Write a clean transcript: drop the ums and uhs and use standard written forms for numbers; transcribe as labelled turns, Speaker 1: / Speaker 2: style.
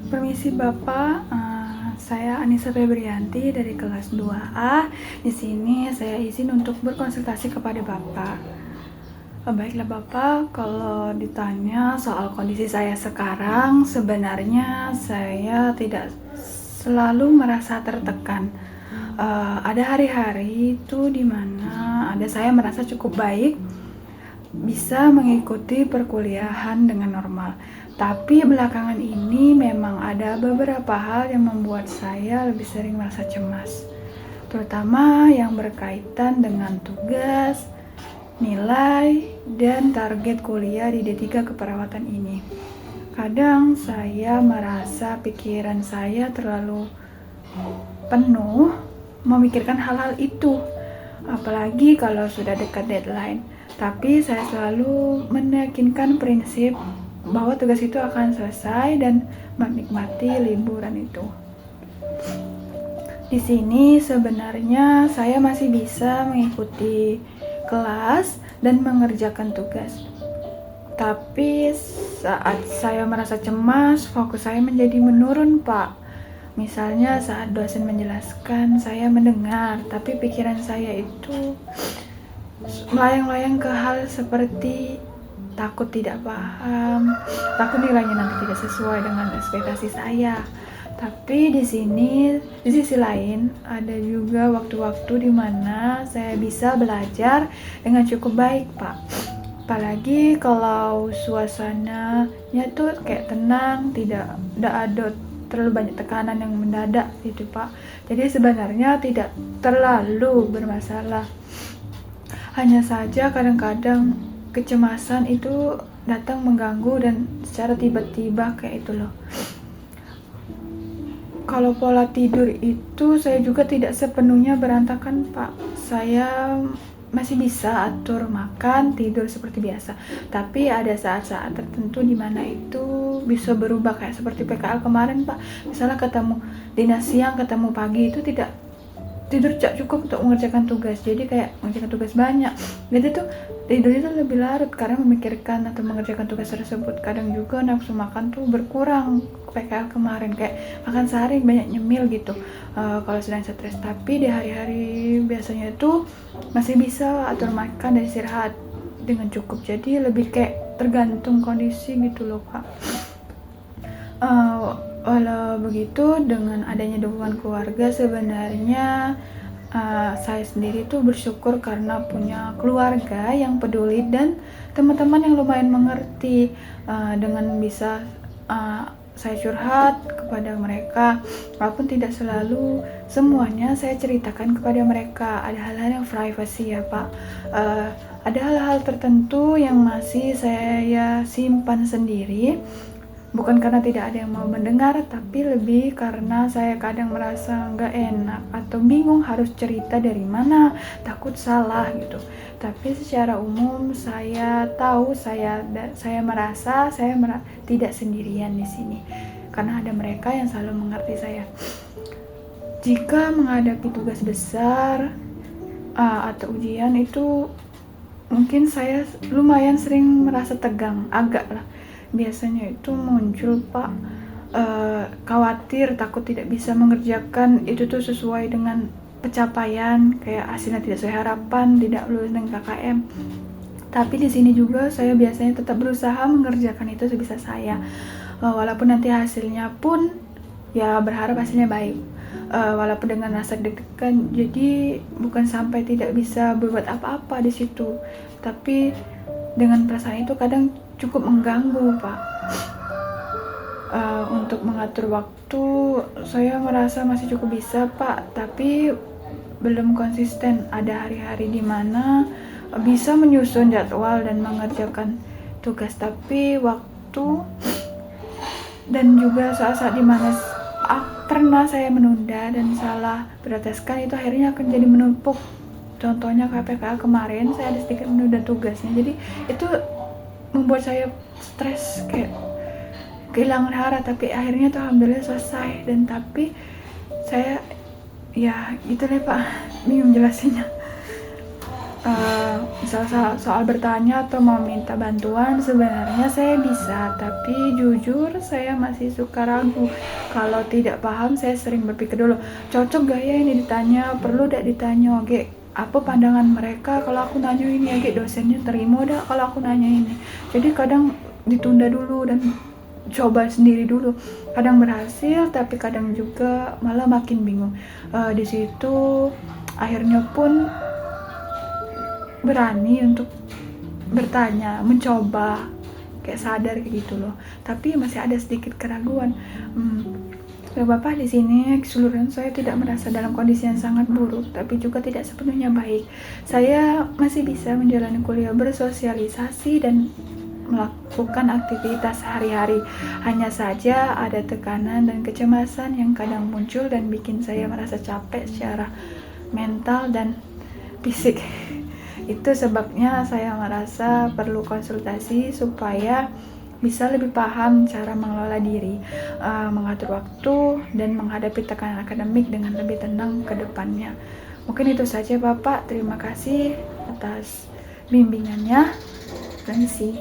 Speaker 1: Permisi Bapak, saya Anissa Febrianti dari kelas 2A. Di sini saya izin untuk berkonsultasi kepada Bapak. Baiklah Bapak, kalau ditanya soal kondisi saya sekarang, sebenarnya saya tidak selalu merasa tertekan. Ada hari-hari itu dimana saya merasa cukup baik, bisa mengikuti perkuliahan dengan normal. Tapi belakangan ini memang ada beberapa hal yang membuat saya lebih sering merasa cemas, terutama yang berkaitan dengan tugas, nilai, dan target kuliah di D3 keperawatan ini. Kadang saya merasa pikiran saya terlalu penuh memikirkan hal-hal itu, apalagi kalau sudah dekat deadline. Tapi saya selalu meyakinkan prinsip bahwa tugas itu akan selesai dan menikmati liburan itu. Di sini sebenarnya saya masih bisa mengikuti kelas dan mengerjakan tugas. Tapi saat saya merasa cemas, fokus saya menjadi menurun, Pak. Misalnya saat dosen menjelaskan, saya mendengar, tapi pikiran saya itu melayang-layang ke hal seperti takut tidak paham, takut nilainya nanti tidak sesuai dengan ekspektasi saya. Tapi di sisi lain ada juga waktu-waktu di mana saya bisa belajar dengan cukup baik, Pak. Apalagi kalau suasananya tuh kayak tenang, tidak ada terlalu banyak tekanan yang mendadak gitu, Pak. Jadi sebenarnya tidak terlalu bermasalah. Hanya saja kadang-kadang kecemasan itu datang mengganggu dan secara tiba-tiba kayak itu loh. Kalau pola tidur itu saya juga tidak sepenuhnya berantakan, Pak. Saya masih bisa atur makan, tidur seperti biasa. Tapi ada saat-saat tertentu di mana itu bisa berubah, kayak seperti PKL kemarin, Pak. Misalnya ketemu dinas siang, ketemu pagi, itu tidak tidur cukup untuk mengerjakan tugas. Jadi kayak mengerjakan tugas banyak. Jadi tuh tidurnya tuh lebih larut karena memikirkan atau mengerjakan tugas tersebut. Kadang juga nafsu makan tuh berkurang. PKL kemarin kayak makan sehari banyak nyemil gitu. Kalau sedang stres. Tapi di hari-hari biasanya itu masih bisa atur makan dan istirahat dengan cukup. Jadi lebih kayak tergantung kondisi gitu loh, Pak. Walau begitu, dengan adanya dukungan keluarga, sebenarnya saya sendiri tuh bersyukur karena punya keluarga yang peduli dan teman-teman yang lumayan mengerti. Dengan bisa saya curhat kepada mereka, walaupun tidak selalu semuanya saya ceritakan kepada mereka. Ada hal-hal yang privacy ya, Pak. Ada hal-hal tertentu yang masih saya simpan sendiri. Bukan karena tidak ada yang mau mendengar, tapi lebih karena saya kadang merasa nggak enak atau bingung harus cerita dari mana, takut salah gitu. Tapi secara umum saya tahu saya merasa tidak sendirian di sini, karena ada mereka yang selalu mengerti saya. Jika menghadapi tugas besar atau ujian itu mungkin saya lumayan sering merasa tegang, agak lah. Biasanya itu muncul, Pak, khawatir, takut tidak bisa mengerjakan itu tuh sesuai dengan pencapaian, kayak hasilnya tidak sesuai harapan, tidak lulus dengan KKM. Tapi di sini juga saya biasanya tetap berusaha mengerjakan itu sebisa saya, walaupun nanti hasilnya pun ya berharap hasilnya baik, walaupun dengan rasa deg-degan. Jadi bukan sampai tidak bisa berbuat apa-apa di situ, tapi dengan perasaan itu kadang cukup mengganggu, Pak. Untuk mengatur waktu saya merasa masih cukup bisa, Pak, tapi belum konsisten. Ada hari-hari di mana bisa menyusun jadwal dan mengerjakan tugas, tapi waktu dan juga saat-saat di mana pernah saya menunda dan salah prioritaskan, itu akhirnya akan jadi menumpuk. Contohnya KPK kemarin saya ada sedikit menunda tugasnya, jadi itu membuat saya stres, kayak kehilangan arah. Tapi akhirnya tuh alhamdulillah selesai. Dan tapi saya ya gitu deh, Pak, bingung jelasinnya. Misal soal bertanya atau mau minta bantuan, sebenarnya saya bisa, tapi jujur saya masih suka ragu. Kalau tidak paham, saya sering berpikir dulu, cocok gak ya ini ditanya, perlu gak ditanya, oke, apa pandangan mereka kalau aku nanya ini, oke, dosennya terima gak kalau aku nanya ini. Jadi kadang ditunda dulu dan coba sendiri dulu. Kadang berhasil, tapi kadang juga malah makin bingung. Di situ akhirnya pun berani untuk bertanya, mencoba, kayak sadar kayak gitu loh. Tapi masih ada sedikit keraguan. Bapak, di sini keseluruhan saya tidak merasa dalam kondisi yang sangat buruk, tapi juga tidak sepenuhnya baik. Saya masih bisa menjalani kuliah, bersosialisasi dan melakukan aktivitas sehari-hari. Hanya saja ada tekanan dan kecemasan yang kadang muncul dan bikin saya merasa capek secara mental dan fisik. Itu sebabnya saya merasa perlu konsultasi supaya bisa lebih paham cara mengelola diri, mengatur waktu, dan menghadapi tekanan akademik dengan lebih tenang ke depannya. Mungkin itu saja Bapak, terima kasih atas bimbingannya. Permisi.